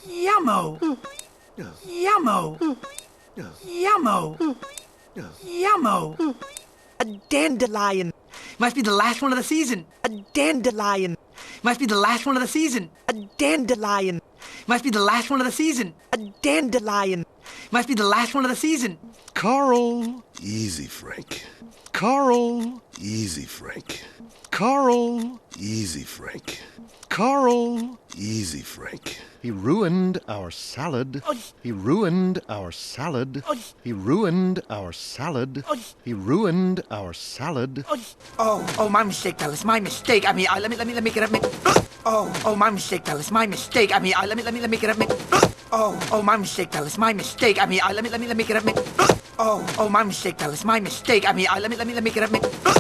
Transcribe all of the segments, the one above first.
Yummo. Yummo. Yummo. Yummo. A dandelion. Must be the last one of the season. A dandelion. Must be the last one of the season. A dandelion. Must be the last one of the season. A dandelion. Must be the last one of the season. Carl. Easy, Frank. Carl. Easy, Frank. Carl. Easy, Frank. Carl. Easy, Frank. He ruined our salad. He ruined our salad. He ruined our salad. He ruined our salad. Oh, my mistake, Dallas. My mistake. I mean, let me get up. Oh, my mistake, Dallas. My mistake. I mean, let me get up. Oh, my mistake, Dallas. My mistake. I mean, let me get up. Oh, my mistake, Dallas. My mistake. I mean, let me get up.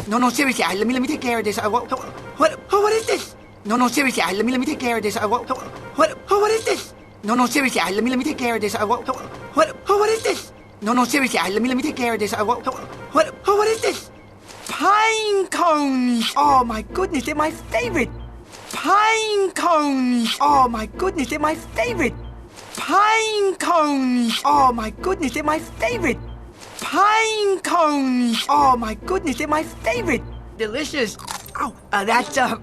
No, seriously. Let me take care of this. What is this? No, seriously. Let me take care of this. What is this? No, seriously. Let me take care of this. What is this? No, seriously. Let me take care of this. What is this? Pine cones. Oh my goodness, they're my favorite. Pine cones. Oh my goodness, they're my favorite. Pine cones. Oh my goodness, they're my favorite. Pine cones. Oh my goodness, they're my favorite. Delicious. Oh, that's a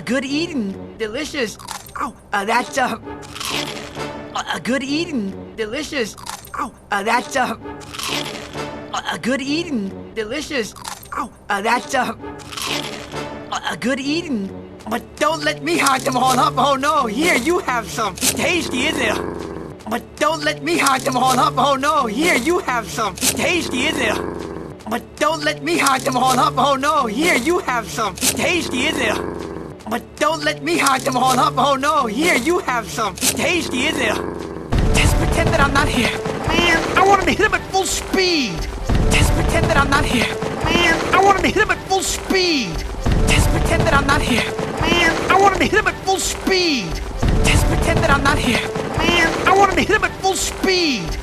good eating. Delicious. Oh, that's a good eating. Delicious. Oh, that's a good eating. Delicious. Oh, that's a good eating. But don't let me hog them all up. Oh no, here you have some. Tasty, isn't it? But don't let me hog them all up. Oh no, here you have some. Tasty, isn't it? But don't let me hog them all up. Oh no, here you have some. Tasty, isn't it? But don't let me hog them all up. Oh no, here you have some. Tasty, isn't it? Just pretend that I'm not here. Man, I want him to hit him at full speed. Just pretend that I'm not here. Man, I want him to hit him at full speed. Just pretend that I'm not here. Man, I want him to hit him at full speed. Just pretend that I'm not here. Man, I want him to hit him at full speed.